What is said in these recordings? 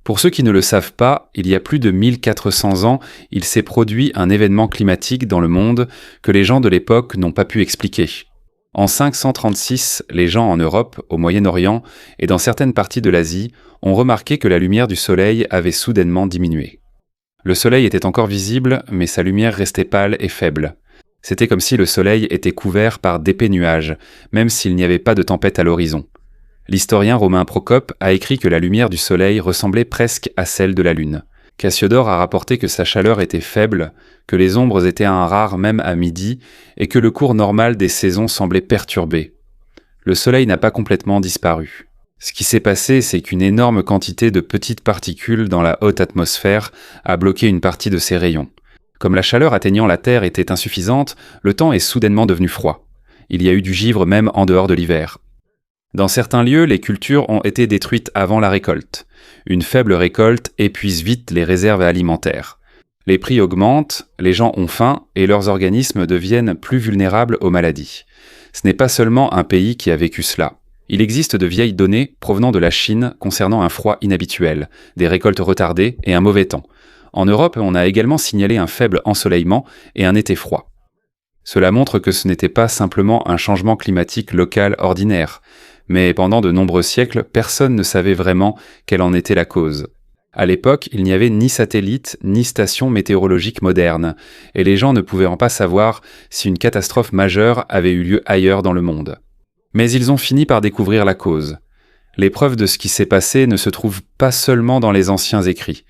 Pour ceux qui ne le savent pas, il y a plus de 1400 ans, il s'est produit un événement climatique dans le monde que les gens de l'époque n'ont pas pu expliquer. En 536, les gens en Europe, au Moyen-Orient et dans certaines parties de l'Asie ont remarqué que la lumière du soleil avait soudainement diminué. Le soleil était encore visible, mais sa lumière restait pâle et faible. C'était comme si le soleil était couvert par d'épais nuages, même s'il n'y avait pas de tempête à l'horizon. L'historien romain Procope a écrit que la lumière du soleil ressemblait presque à celle de la lune. Cassiodore a rapporté que sa chaleur était faible, que les ombres étaient rares même à midi, et que le cours normal des saisons semblait perturbé. Le soleil n'a pas complètement disparu. Ce qui s'est passé, c'est qu'une énorme quantité de petites particules dans la haute atmosphère a bloqué une partie de ses rayons. Comme la chaleur atteignant la Terre était insuffisante, le temps est soudainement devenu froid. Il y a eu du givre même en dehors de l'hiver. Dans certains lieux, les cultures ont été détruites avant la récolte. Une faible récolte épuise vite les réserves alimentaires. Les prix augmentent, les gens ont faim et leurs organismes deviennent plus vulnérables aux maladies. Ce n'est pas seulement un pays qui a vécu cela. Il existe de vieilles données provenant de la Chine concernant un froid inhabituel, des récoltes retardées et un mauvais temps. En Europe, on a également signalé un faible ensoleillement et un été froid. Cela montre que ce n'était pas simplement un changement climatique local ordinaire, mais pendant de nombreux siècles, personne ne savait vraiment quelle en était la cause. À l'époque, il n'y avait ni satellite, ni station météorologique moderne, et les gens ne pouvaient pas savoir si une catastrophe majeure avait eu lieu ailleurs dans le monde. Mais ils ont fini par découvrir la cause. Les preuves de ce qui s'est passé ne se trouvent pas seulement dans les anciens écrits.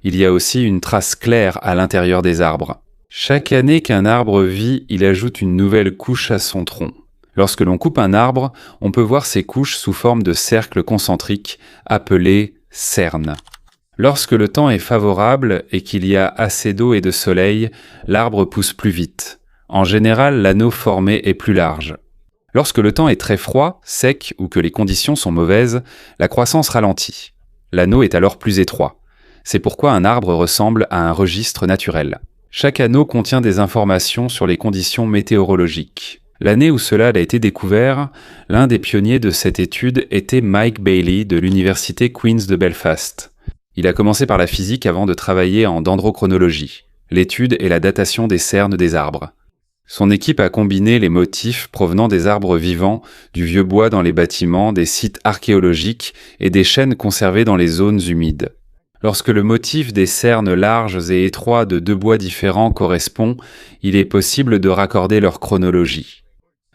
Il y a aussi une trace claire à l'intérieur des arbres. Chaque année qu'un arbre vit, il ajoute une nouvelle couche à son tronc. Lorsque l'on coupe un arbre, on peut voir ces couches sous forme de cercles concentriques, appelés cernes. Lorsque le temps est favorable et qu'il y a assez d'eau et de soleil, l'arbre pousse plus vite. En général, l'anneau formé est plus large. Lorsque le temps est très froid, sec ou que les conditions sont mauvaises, la croissance ralentit. L'anneau est alors plus étroit. C'est pourquoi un arbre ressemble à un registre naturel. Chaque anneau contient des informations sur les conditions météorologiques. L'année où cela a été découvert, l'un des pionniers de cette étude était Mike Bailey de l'université Queen's de Belfast. Il a commencé par la physique avant de travailler en dendrochronologie, l'étude et la datation des cernes des arbres. Son équipe a combiné les motifs provenant des arbres vivants, du vieux bois dans les bâtiments, des sites archéologiques et des chênes conservés dans les zones humides. Lorsque le motif des cernes larges et étroits de deux bois différents correspond, il est possible de raccorder leur chronologie.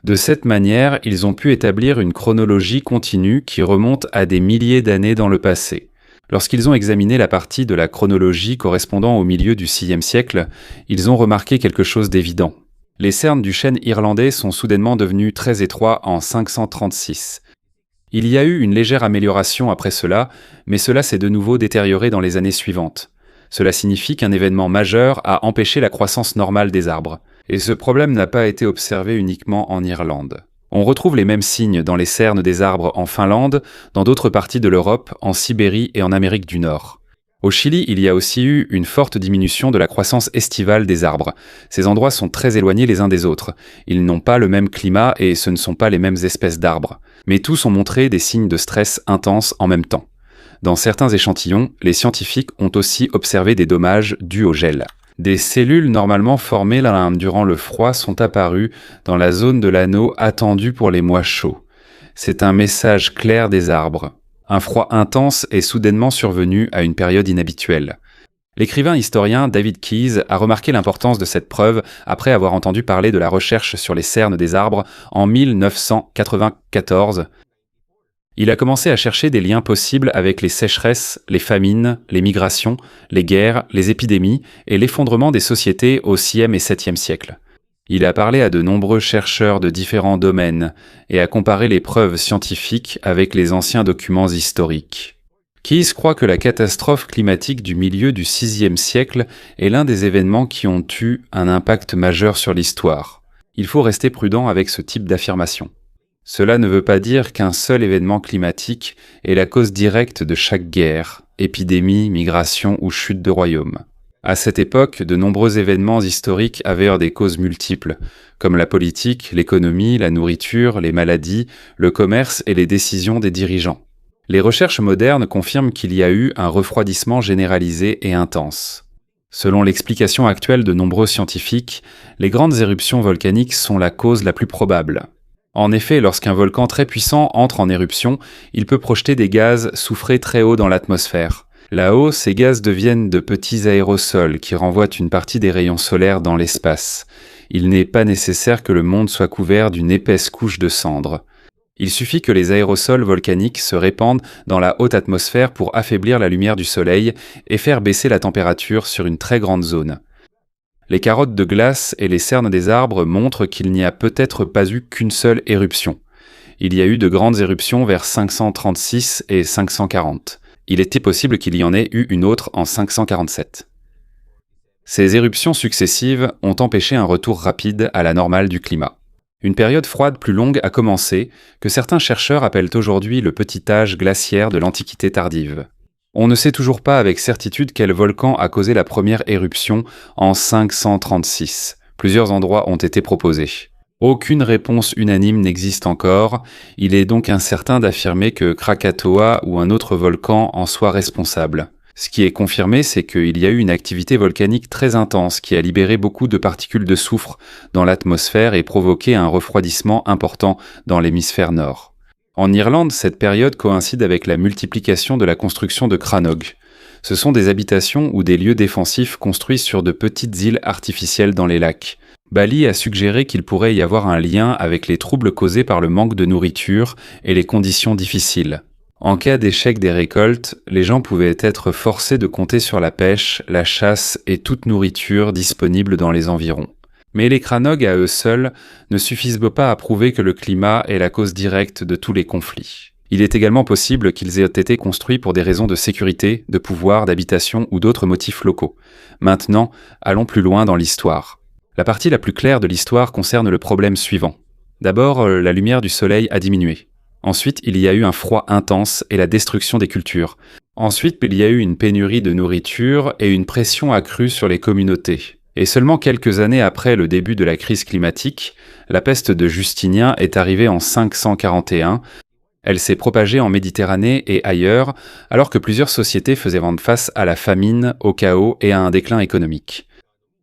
De cette manière, ils ont pu établir une chronologie continue qui remonte à des milliers d'années dans le passé. Lorsqu'ils ont examiné la partie de la chronologie correspondant au milieu du VIe siècle, ils ont remarqué quelque chose d'évident. Les cernes du chêne irlandais sont soudainement devenus très étroits en 536. Il y a eu une légère amélioration après cela, mais cela s'est de nouveau détérioré dans les années suivantes. Cela signifie qu'un événement majeur a empêché la croissance normale des arbres. Et ce problème n'a pas été observé uniquement en Irlande. On retrouve les mêmes signes dans les cernes des arbres en Finlande, dans d'autres parties de l'Europe, en Sibérie et en Amérique du Nord. Au Chili, il y a aussi eu une forte diminution de la croissance estivale des arbres. Ces endroits sont très éloignés les uns des autres. Ils n'ont pas le même climat et ce ne sont pas les mêmes espèces d'arbres. Mais tous ont montré des signes de stress intense en même temps. Dans certains échantillons, les scientifiques ont aussi observé des dommages dus au gel. Des cellules normalement formées durant le froid sont apparues dans la zone de l'anneau attendue pour les mois chauds. C'est un message clair des arbres. Un froid intense est soudainement survenu à une période inhabituelle. L'écrivain historien David Keyes a remarqué l'importance de cette preuve après avoir entendu parler de la recherche sur les cernes des arbres en 1994. Il a commencé à chercher des liens possibles avec les sécheresses, les famines, les migrations, les guerres, les épidémies et l'effondrement des sociétés au VIe et VIIe siècle. Il a parlé à de nombreux chercheurs de différents domaines et a comparé les preuves scientifiques avec les anciens documents historiques. Keyes croit que la catastrophe climatique du milieu du VIe siècle est l'un des événements qui ont eu un impact majeur sur l'histoire. Il faut rester prudent avec ce type d'affirmation. Cela ne veut pas dire qu'un seul événement climatique est la cause directe de chaque guerre, épidémie, migration ou chute de royaume. À cette époque, de nombreux événements historiques avaient des causes multiples, comme la politique, l'économie, la nourriture, les maladies, le commerce et les décisions des dirigeants. Les recherches modernes confirment qu'il y a eu un refroidissement généralisé et intense. Selon l'explication actuelle de nombreux scientifiques, les grandes éruptions volcaniques sont la cause la plus probable. En effet, lorsqu'un volcan très puissant entre en éruption, il peut projeter des gaz soufrés très haut dans l'atmosphère. Là-haut, ces gaz deviennent de petits aérosols qui renvoient une partie des rayons solaires dans l'espace. Il n'est pas nécessaire que le monde soit couvert d'une épaisse couche de cendres. Il suffit que les aérosols volcaniques se répandent dans la haute atmosphère pour affaiblir la lumière du soleil et faire baisser la température sur une très grande zone. Les carottes de glace et les cernes des arbres montrent qu'il n'y a peut-être pas eu qu'une seule éruption. Il y a eu de grandes éruptions vers 536 et 540. Il était possible qu'il y en ait eu une autre en 547. Ces éruptions successives ont empêché un retour rapide à la normale du climat. Une période froide plus longue a commencé, que certains chercheurs appellent aujourd'hui le petit âge glaciaire de l'Antiquité tardive. On ne sait toujours pas avec certitude quel volcan a causé la première éruption en 536. Plusieurs endroits ont été proposés. Aucune réponse unanime n'existe encore, il est donc incertain d'affirmer que Krakatoa ou un autre volcan en soit responsable. Ce qui est confirmé, c'est qu'il y a eu une activité volcanique très intense qui a libéré beaucoup de particules de soufre dans l'atmosphère et provoqué un refroidissement important dans l'hémisphère nord. En Irlande, cette période coïncide avec la multiplication de la construction de Crannog. Ce sont des habitations ou des lieux défensifs construits sur de petites îles artificielles dans les lacs. Bali a suggéré qu'il pourrait y avoir un lien avec les troubles causés par le manque de nourriture et les conditions difficiles. En cas d'échec des récoltes, les gens pouvaient être forcés de compter sur la pêche, la chasse et toute nourriture disponible dans les environs. Mais les Crannog à eux seuls ne suffisent pas à prouver que le climat est la cause directe de tous les conflits. Il est également possible qu'ils aient été construits pour des raisons de sécurité, de pouvoir, d'habitation ou d'autres motifs locaux. Maintenant, allons plus loin dans l'histoire. La partie la plus claire de l'histoire concerne le problème suivant. D'abord, la lumière du soleil a diminué. Ensuite, il y a eu un froid intense et la destruction des cultures. Ensuite, il y a eu une pénurie de nourriture et une pression accrue sur les communautés. Et seulement quelques années après le début de la crise climatique, la peste de Justinien est arrivée en 541. Elle s'est propagée en Méditerranée et ailleurs, alors que plusieurs sociétés faisaient face à la famine, au chaos et à un déclin économique.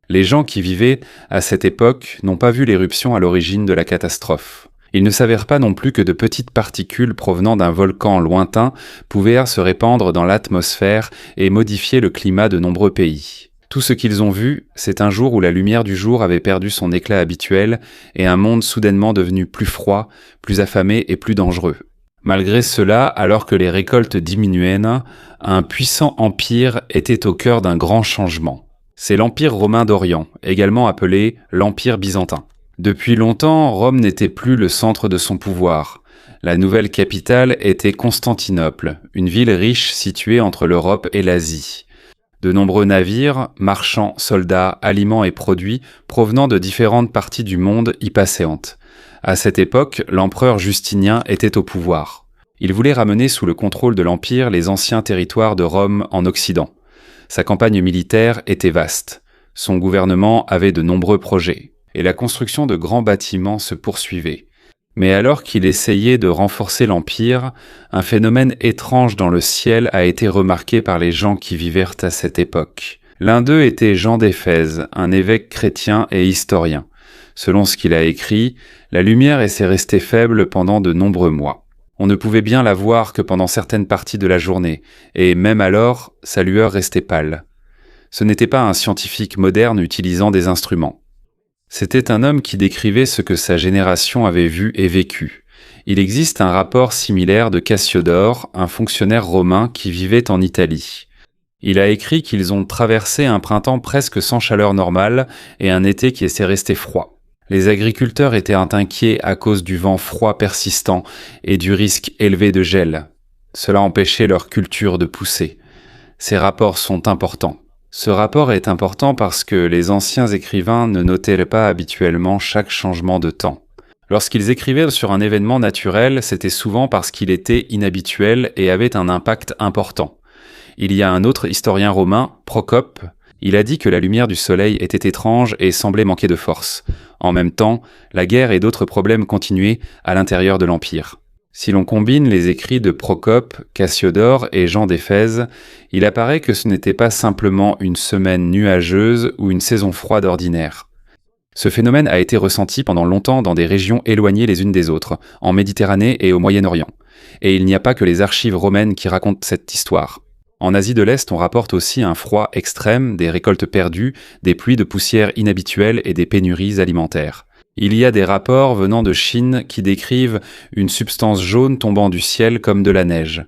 Les gens qui vivaient à cette époque n'ont pas vu l'éruption à l'origine de la catastrophe. Ils ne s'avèrent pas non plus que de petites particules provenant d'un volcan lointain pouvaient se répandre dans l'atmosphère et modifier le climat de nombreux pays. Tout ce qu'ils ont vu, c'est un jour où la lumière du jour avait perdu son éclat habituel et un monde soudainement devenu plus froid, plus affamé et plus dangereux. Malgré cela, alors que les récoltes diminuaient, un puissant empire était au cœur d'un grand changement. C'est l'Empire romain d'Orient, également appelé l'Empire byzantin. Depuis longtemps, Rome n'était plus le centre de son pouvoir. La nouvelle capitale était Constantinople, une ville riche située entre l'Europe et l'Asie. De nombreux navires, marchands, soldats, aliments et produits provenant de différentes parties du monde y passaient. À cette époque, l'empereur Justinien était au pouvoir. Il voulait ramener sous le contrôle de l'Empire les anciens territoires de Rome en Occident. Sa campagne militaire était vaste. Son gouvernement avait de nombreux projets. Et la construction de grands bâtiments se poursuivait. Mais alors qu'il essayait de renforcer l'Empire, un phénomène étrange dans le ciel a été remarqué par les gens qui vivaient à cette époque. L'un d'eux était Jean d'Éphèse, un évêque chrétien et historien. Selon ce qu'il a écrit, la lumière s'est restée faible pendant de nombreux mois. On ne pouvait bien la voir que pendant certaines parties de la journée, et même alors, sa lueur restait pâle. Ce n'était pas un scientifique moderne utilisant des instruments. C'était un homme qui décrivait ce que sa génération avait vu et vécu. Il existe un rapport similaire de Cassiodore, un fonctionnaire romain qui vivait en Italie. Il a écrit qu'ils ont traversé un printemps presque sans chaleur normale et un été qui s'est resté froid. Les agriculteurs étaient inquiets à cause du vent froid persistant et du risque élevé de gel. Cela empêchait leur culture de pousser. Ces rapports sont importants. Ce rapport est important parce que les anciens écrivains ne notaient pas habituellement chaque changement de temps. Lorsqu'ils écrivaient sur un événement naturel, c'était souvent parce qu'il était inhabituel et avait un impact important. Il y a un autre historien romain, Procope. Il a dit que la lumière du soleil était étrange et semblait manquer de force. En même temps, la guerre et d'autres problèmes continuaient à l'intérieur de l'Empire. Si l'on combine les écrits de Procope, Cassiodore et Jean d'Éphèse, il apparaît que ce n'était pas simplement une semaine nuageuse ou une saison froide ordinaire. Ce phénomène a été ressenti pendant longtemps dans des régions éloignées les unes des autres, en Méditerranée et au Moyen-Orient. Et il n'y a pas que les archives romaines qui racontent cette histoire. En Asie de l'Est, on rapporte aussi un froid extrême, des récoltes perdues, des pluies de poussière inhabituelles et des pénuries alimentaires. Il y a des rapports venant de Chine qui décrivent une substance jaune tombant du ciel comme de la neige.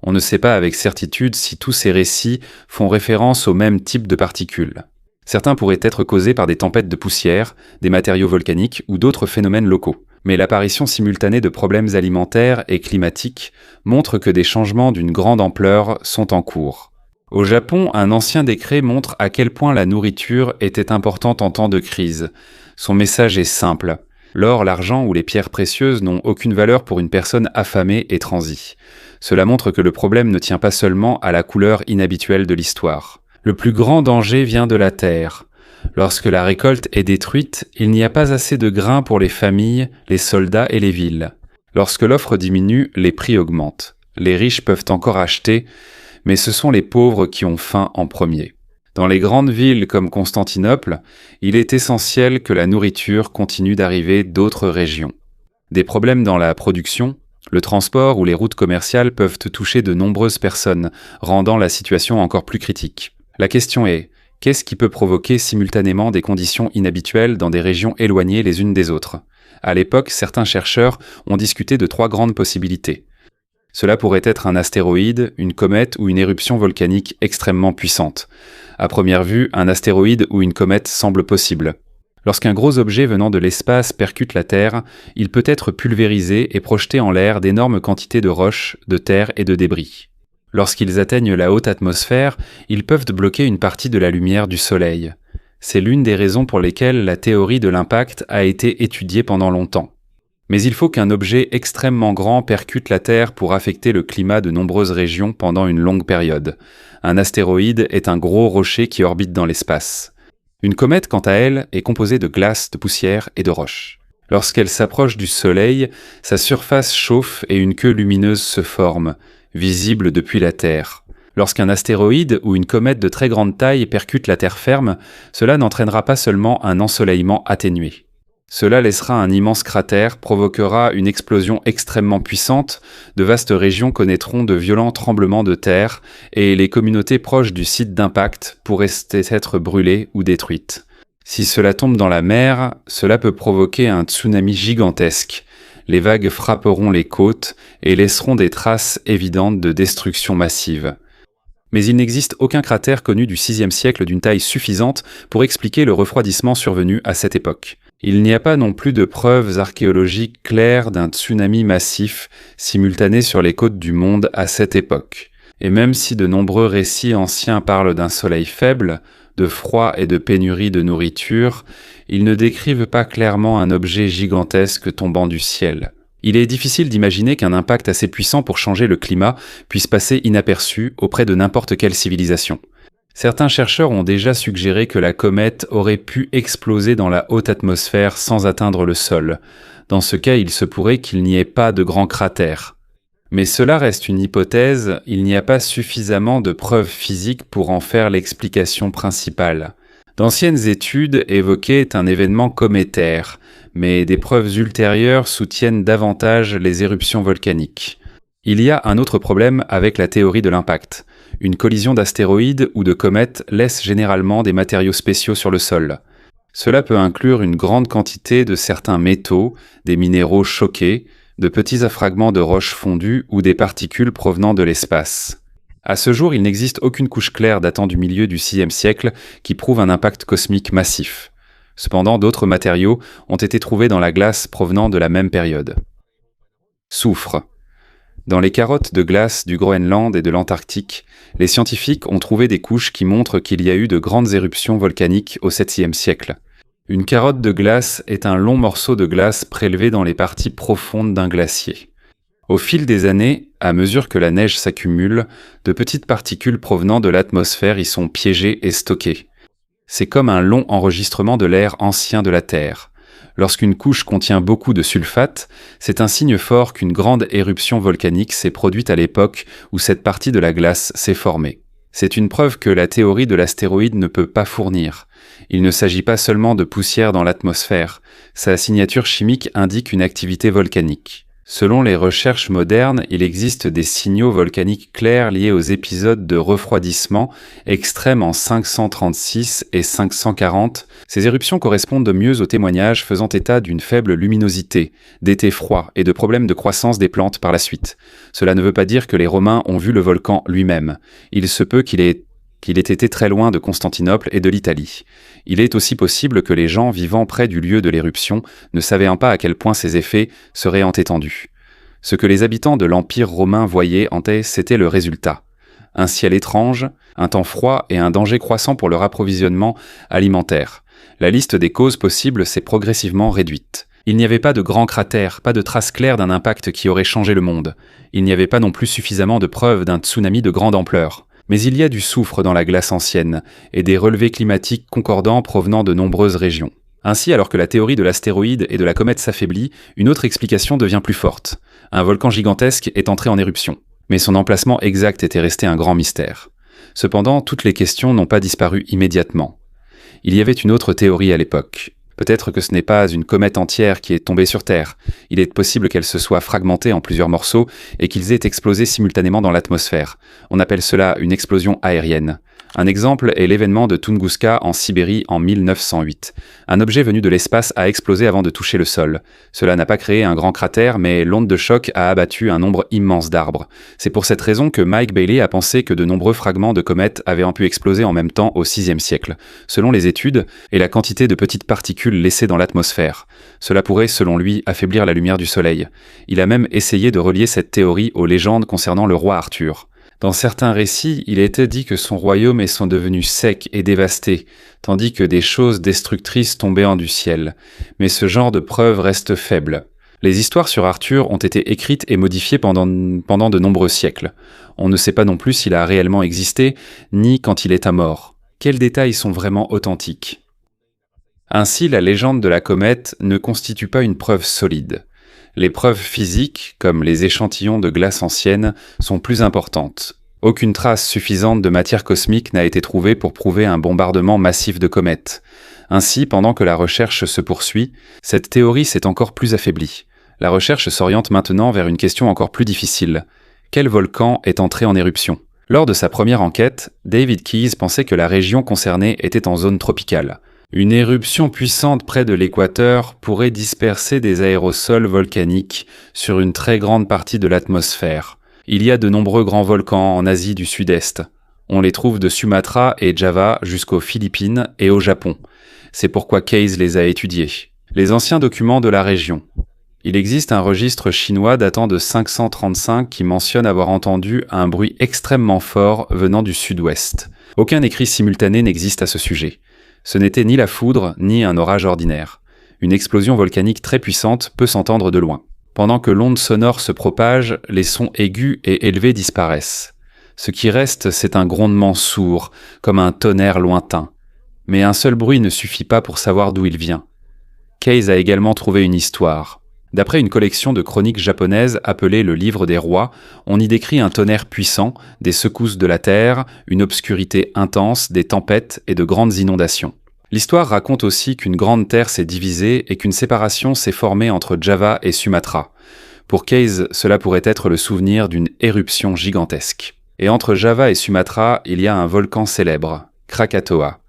On ne sait pas avec certitude si tous ces récits font référence au même type de particules. Certains pourraient être causés par des tempêtes de poussière, des matériaux volcaniques ou d'autres phénomènes locaux. Mais l'apparition simultanée de problèmes alimentaires et climatiques montre que des changements d'une grande ampleur sont en cours. Au Japon, un ancien décret montre à quel point la nourriture était importante en temps de crise. Son message est simple. L'or, l'argent ou les pierres précieuses n'ont aucune valeur pour une personne affamée et transie. Cela montre que le problème ne tient pas seulement à la couleur inhabituelle de l'histoire. Le plus grand danger vient de la terre. Lorsque la récolte est détruite, il n'y a pas assez de grains pour les familles, les soldats et les villes. Lorsque l'offre diminue, les prix augmentent. Les riches peuvent encore acheter, mais ce sont les pauvres qui ont faim en premier. Dans les grandes villes comme Constantinople, il est essentiel que la nourriture continue d'arriver d'autres régions. Des problèmes dans la production, le transport ou les routes commerciales peuvent toucher de nombreuses personnes, rendant la situation encore plus critique. La question est, qu'est-ce qui peut provoquer simultanément des conditions inhabituelles dans des régions éloignées les unes des autres ? À l'époque, certains chercheurs ont discuté de 3 grandes possibilités. Cela pourrait être un astéroïde, une comète ou une éruption volcanique extrêmement puissante. À première vue, un astéroïde ou une comète semble possible. Lorsqu'un gros objet venant de l'espace percute la Terre, il peut être pulvérisé et projeter en l'air d'énormes quantités de roches, de terre et de débris. Lorsqu'ils atteignent la haute atmosphère, ils peuvent bloquer une partie de la lumière du Soleil. C'est l'une des raisons pour lesquelles la théorie de l'impact a été étudiée pendant longtemps. Mais il faut qu'un objet extrêmement grand percute la Terre pour affecter le climat de nombreuses régions pendant une longue période. Un astéroïde est un gros rocher qui orbite dans l'espace. Une comète, quant à elle, est composée de glace, de poussière et de roches. Lorsqu'elle s'approche du Soleil, sa surface chauffe et une queue lumineuse se forme, visible depuis la Terre. Lorsqu'un astéroïde ou une comète de très grande taille percute la Terre ferme, cela n'entraînera pas seulement un ensoleillement atténué. Cela laissera un immense cratère, provoquera une explosion extrêmement puissante, de vastes régions connaîtront de violents tremblements de terre et les communautés proches du site d'impact pourraient être brûlées ou détruites. Si cela tombe dans la mer, cela peut provoquer un tsunami gigantesque. Les vagues frapperont les côtes et laisseront des traces évidentes de destruction massive. Mais il n'existe aucun cratère connu du VIe siècle d'une taille suffisante pour expliquer le refroidissement survenu à cette époque. Il n'y a pas non plus de preuves archéologiques claires d'un tsunami massif simultané sur les côtes du monde à cette époque. Et même si de nombreux récits anciens parlent d'un soleil faible, de froid et de pénurie de nourriture, ils ne décrivent pas clairement un objet gigantesque tombant du ciel. Il est difficile d'imaginer qu'un impact assez puissant pour changer le climat puisse passer inaperçu auprès de n'importe quelle civilisation. Certains chercheurs ont déjà suggéré que la comète aurait pu exploser dans la haute atmosphère sans atteindre le sol. Dans ce cas, il se pourrait qu'il n'y ait pas de grand cratère. Mais cela reste une hypothèse, il n'y a pas suffisamment de preuves physiques pour en faire l'explication principale. D'anciennes études évoquaient un événement cométaire, mais des preuves ultérieures soutiennent davantage les éruptions volcaniques. Il y a un autre problème avec la théorie de l'impact. Une collision d'astéroïdes ou de comètes laisse généralement des matériaux spéciaux sur le sol. Cela peut inclure une grande quantité de certains métaux, des minéraux choqués, de petits fragments de roches fondues ou des particules provenant de l'espace. À ce jour, il n'existe aucune couche claire datant du milieu du VIe siècle qui prouve un impact cosmique massif. Cependant, d'autres matériaux ont été trouvés dans la glace provenant de la même période. Soufre. Dans les carottes de glace du Groenland et de l'Antarctique, les scientifiques ont trouvé des couches qui montrent qu'il y a eu de grandes éruptions volcaniques au 7e siècle. Une carotte de glace est un long morceau de glace prélevé dans les parties profondes d'un glacier. Au fil des années, à mesure que la neige s'accumule, de petites particules provenant de l'atmosphère y sont piégées et stockées. C'est comme un long enregistrement de l'air ancien de la Terre. Lorsqu'une couche contient beaucoup de sulfate, c'est un signe fort qu'une grande éruption volcanique s'est produite à l'époque où cette partie de la glace s'est formée. C'est une preuve que la théorie de l'astéroïde ne peut pas fournir. Il ne s'agit pas seulement de poussière dans l'atmosphère, sa signature chimique indique une activité volcanique. Selon les recherches modernes, il existe des signaux volcaniques clairs liés aux épisodes de refroidissement extrêmes en 536 et 540. Ces éruptions correspondent de mieux aux témoignages faisant état d'une faible luminosité, d'été froid et de problèmes de croissance des plantes par la suite. Cela ne veut pas dire que les Romains ont vu le volcan lui-même. Il se peut qu'il ait été très loin de Constantinople et de l'Italie. Il est aussi possible que les gens vivant près du lieu de l'éruption ne savaient pas à quel point ces effets seraient étendus. Ce que les habitants de l'Empire romain voyaient c'était le résultat. Un ciel étrange, un temps froid et un danger croissant pour leur approvisionnement alimentaire. La liste des causes possibles s'est progressivement réduite. Il n'y avait pas de grands cratères, pas de traces claires d'un impact qui aurait changé le monde. Il n'y avait pas non plus suffisamment de preuves d'un tsunami de grande ampleur. Mais il y a du soufre dans la glace ancienne, et des relevés climatiques concordants provenant de nombreuses régions. Ainsi, alors que la théorie de l'astéroïde et de la comète s'affaiblit, une autre explication devient plus forte. Un volcan gigantesque est entré en éruption. Mais son emplacement exact était resté un grand mystère. Cependant, toutes les questions n'ont pas disparu immédiatement. Il y avait une autre théorie à l'époque. Peut-être que ce n'est pas une comète entière qui est tombée sur Terre. Il est possible qu'elle se soit fragmentée en plusieurs morceaux et qu'ils aient explosé simultanément dans l'atmosphère. On appelle cela une explosion aérienne. Un exemple est l'événement de Tunguska en Sibérie en 1908. Un objet venu de l'espace a explosé avant de toucher le sol. Cela n'a pas créé un grand cratère, mais l'onde de choc a abattu un nombre immense d'arbres. C'est pour cette raison que Mike Bailey a pensé que de nombreux fragments de comètes avaient pu exploser en même temps au VIe siècle, selon les études, et la quantité de petites particules laissées dans l'atmosphère. Cela pourrait, selon lui, affaiblir la lumière du soleil. Il a même essayé de relier cette théorie aux légendes concernant le roi Arthur. Dans certains récits, il était dit que son royaume sont devenus secs et dévastés, tandis que des choses destructrices tombaient du ciel. Mais ce genre de preuves reste faible. Les histoires sur Arthur ont été écrites et modifiées pendant de nombreux siècles. On ne sait pas non plus s'il a réellement existé, ni quand il est mort. Quels détails sont vraiment authentiques ? Ainsi, la légende de la comète ne constitue pas une preuve solide. Les preuves physiques, comme les échantillons de glace ancienne, sont plus importantes. Aucune trace suffisante de matière cosmique n'a été trouvée pour prouver un bombardement massif de comètes. Ainsi, pendant que la recherche se poursuit, cette théorie s'est encore plus affaiblie. La recherche s'oriente maintenant vers une question encore plus difficile. Quel volcan est entré en éruption ? Lors de sa première enquête, David Keyes pensait que la région concernée était en zone tropicale. Une éruption puissante près de l'équateur pourrait disperser des aérosols volcaniques sur une très grande partie de l'atmosphère. Il y a de nombreux grands volcans en Asie du Sud-Est. On les trouve de Sumatra et Java jusqu'aux Philippines et au Japon. C'est pourquoi Keyes les a étudiés. Les anciens documents de la région. Il existe un registre chinois datant de 535 qui mentionne avoir entendu un bruit extrêmement fort venant du sud-ouest. Aucun écrit simultané n'existe à ce sujet. Ce n'était ni la foudre, ni un orage ordinaire. Une explosion volcanique très puissante peut s'entendre de loin. Pendant que l'onde sonore se propage, les sons aigus et élevés disparaissent. Ce qui reste, c'est un grondement sourd, comme un tonnerre lointain. Mais un seul bruit ne suffit pas pour savoir d'où il vient. Keyes a également trouvé une histoire. D'après une collection de chroniques japonaises appelée le Livre des Rois, on y décrit un tonnerre puissant, des secousses de la terre, une obscurité intense, des tempêtes et de grandes inondations. L'histoire raconte aussi qu'une grande terre s'est divisée et qu'une séparation s'est formée entre Java et Sumatra. Pour Keyes, cela pourrait être le souvenir d'une éruption gigantesque. Et entre Java et Sumatra, il y a un volcan célèbre, Krakatoa.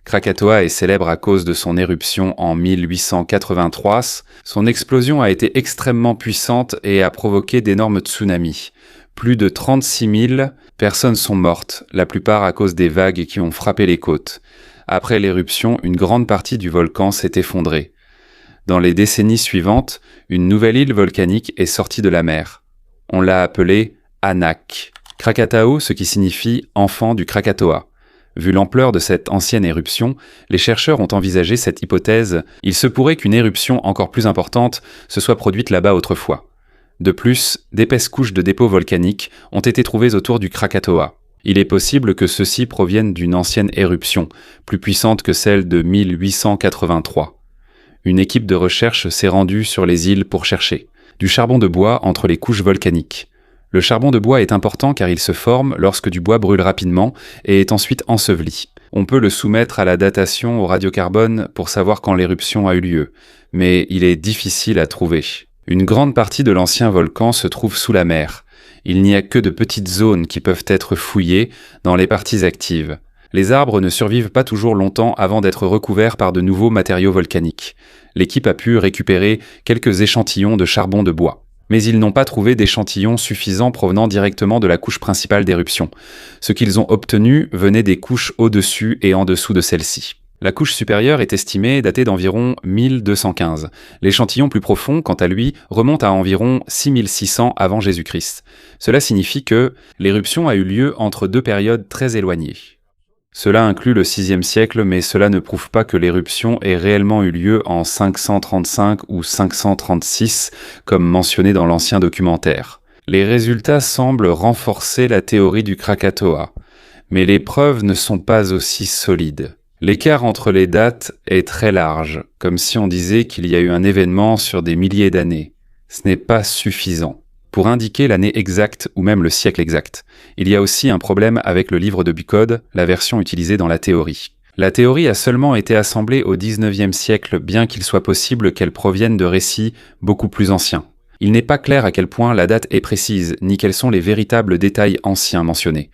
Krakatoa est célèbre à cause de son éruption en 1883. Son explosion a été extrêmement puissante et a provoqué d'énormes tsunamis. Plus de 36 000 personnes sont mortes, la plupart à cause des vagues qui ont frappé les côtes. Après l'éruption, une grande partie du volcan s'est effondrée. Dans les décennies suivantes, une nouvelle île volcanique est sortie de la mer. On l'a appelée Anak. Krakatao, ce qui signifie « enfant du Krakatoa ». Vu l'ampleur de cette ancienne éruption, les chercheurs ont envisagé cette hypothèse. Il se pourrait qu'une éruption encore plus importante se soit produite là-bas autrefois. De plus, d'épaisses couches de dépôts volcaniques ont été trouvées autour du Krakatoa. Il est possible que ceux-ci proviennent d'une ancienne éruption, plus puissante que celle de 1883. Une équipe de recherche s'est rendue sur les îles pour chercher du charbon de bois entre les couches volcaniques. Le charbon de bois est important car il se forme lorsque du bois brûle rapidement et est ensuite enseveli. On peut le soumettre à la datation au radiocarbone pour savoir quand l'éruption a eu lieu, mais il est difficile à trouver. Une grande partie de l'ancien volcan se trouve sous la mer. Il n'y a que de petites zones qui peuvent être fouillées dans les parties actives. Les arbres ne survivent pas toujours longtemps avant d'être recouverts par de nouveaux matériaux volcaniques. L'équipe a pu récupérer quelques échantillons de charbon de bois. Mais ils n'ont pas trouvé d'échantillons suffisants provenant directement de la couche principale d'éruption. Ce qu'ils ont obtenu venait des couches au-dessus et en dessous de celle-ci. La couche supérieure est estimée dater d'environ 1215. L'échantillon plus profond, quant à lui, remonte à environ 6600 avant Jésus-Christ. Cela signifie que l'éruption a eu lieu entre deux périodes très éloignées. Cela inclut le VIe siècle, mais cela ne prouve pas que l'éruption ait réellement eu lieu en 535 ou 536, comme mentionné dans l'ancien documentaire. Les résultats semblent renforcer la théorie du Krakatoa, mais les preuves ne sont pas aussi solides. L'écart entre les dates est très large, comme si on disait qu'il y a eu un événement sur des milliers d'années. Ce n'est pas suffisant pour indiquer l'année exacte ou même le siècle exact. Il y a aussi un problème avec le livre de Bucode, la version utilisée dans la théorie. La théorie a seulement été assemblée au XIXe siècle, bien qu'il soit possible qu'elle provienne de récits beaucoup plus anciens. Il n'est pas clair à quel point la date est précise, ni quels sont les véritables détails anciens mentionnés.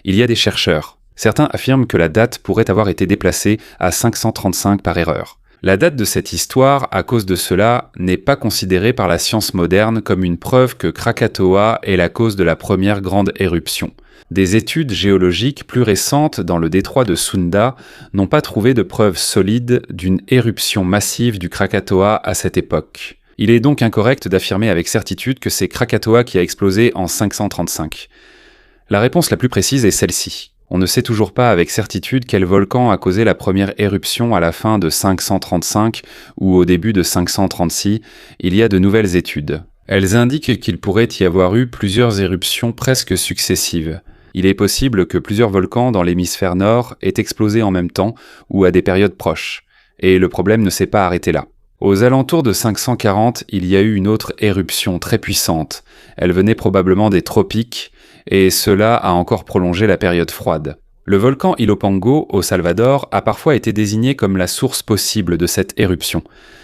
Il y a des chercheurs. Certains affirment que la date pourrait avoir été déplacée à 535 par erreur. La date de cette histoire, à cause de cela, n'est pas considérée par la science moderne comme une preuve que Krakatoa est la cause de la première grande éruption. Des études géologiques plus récentes dans le détroit de Sunda n'ont pas trouvé de preuves solides d'une éruption massive du Krakatoa à cette époque. Il est donc incorrect d'affirmer avec certitude que c'est Krakatoa qui a explosé en 535. La réponse la plus précise est celle-ci. On ne sait toujours pas avec certitude quel volcan a causé la première éruption à la fin de 535 ou au début de 536. Il y a de nouvelles études. Elles indiquent qu'il pourrait y avoir eu plusieurs éruptions presque successives. Il est possible que plusieurs volcans dans l'hémisphère nord aient explosé en même temps ou à des périodes proches. Et le problème ne s'est pas arrêté là. Aux alentours de 540, il y a eu une autre éruption très puissante. Elle venait probablement des tropiques, et cela a encore prolongé la période froide. Le volcan Ilopango, au Salvador, a parfois été désigné comme la source possible de cette éruption.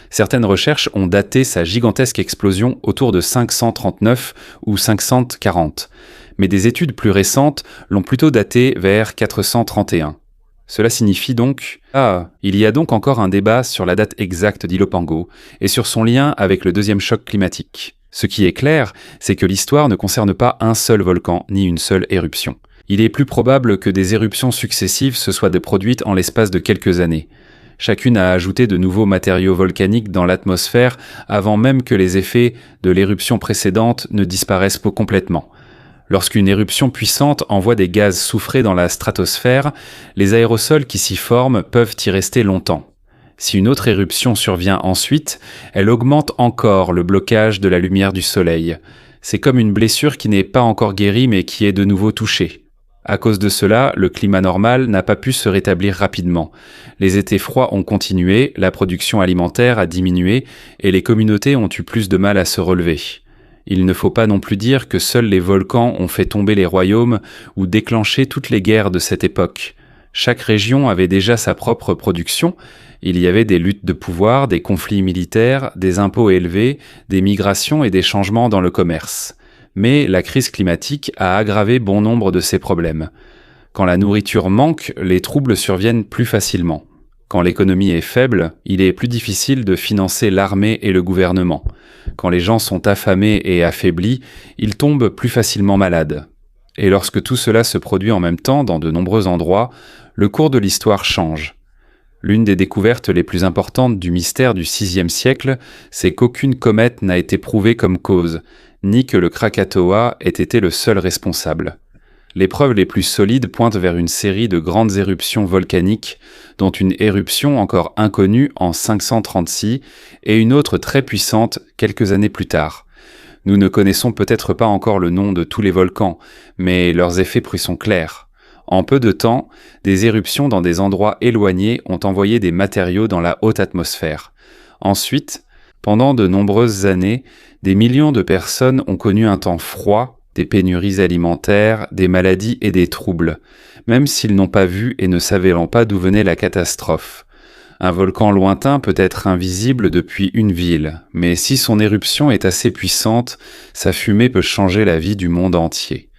Certaines recherches ont daté sa gigantesque explosion autour de 539 ou 540, mais des études plus récentes l'ont plutôt daté vers 431. Cela signifie donc il y a donc encore un débat sur la date exacte d'Ilopango et sur son lien avec le deuxième choc climatique. Ce qui est clair, c'est que l'histoire ne concerne pas un seul volcan ni une seule éruption. Il est plus probable que des éruptions successives se soient produites en l'espace de quelques années. Chacune a ajouté de nouveaux matériaux volcaniques dans l'atmosphère avant même que les effets de l'éruption précédente ne disparaissent complètement. Lorsqu'une éruption puissante envoie des gaz soufrés dans la stratosphère, les aérosols qui s'y forment peuvent y rester longtemps. Si une autre éruption survient ensuite, elle augmente encore le blocage de la lumière du soleil. C'est comme une blessure qui n'est pas encore guérie mais qui est de nouveau touchée. À cause de cela, le climat normal n'a pas pu se rétablir rapidement. Les étés froids ont continué, la production alimentaire a diminué et les communautés ont eu plus de mal à se relever. Il ne faut pas non plus dire que seuls les volcans ont fait tomber les royaumes ou déclenché toutes les guerres de cette époque. Chaque région avait déjà sa propre production. Il y avait des luttes de pouvoir, des conflits militaires, des impôts élevés, des migrations et des changements dans le commerce. Mais la crise climatique a aggravé bon nombre de ces problèmes. Quand la nourriture manque, les troubles surviennent plus facilement. Quand l'économie est faible, il est plus difficile de financer l'armée et le gouvernement. Quand les gens sont affamés et affaiblis, ils tombent plus facilement malades. Et lorsque tout cela se produit en même temps dans de nombreux endroits, le cours de l'histoire change. L'une des découvertes les plus importantes du mystère du VIe siècle, c'est qu'aucune comète n'a été prouvée comme cause, ni que le Krakatoa ait été le seul responsable. Les preuves les plus solides pointent vers une série de grandes éruptions volcaniques, dont une éruption encore inconnue en 536 et une autre très puissante quelques années plus tard. Nous ne connaissons peut-être pas encore le nom de tous les volcans, mais leurs effets sont clairs. En peu de temps, des éruptions dans des endroits éloignés ont envoyé des matériaux dans la haute atmosphère. Ensuite, pendant de nombreuses années, des millions de personnes ont connu un temps froid, des pénuries alimentaires, des maladies et des troubles, même s'ils n'ont pas vu et ne savaient pas d'où venait la catastrophe. Un volcan lointain peut être invisible depuis une ville, mais si son éruption est assez puissante, sa fumée peut changer la vie du monde entier.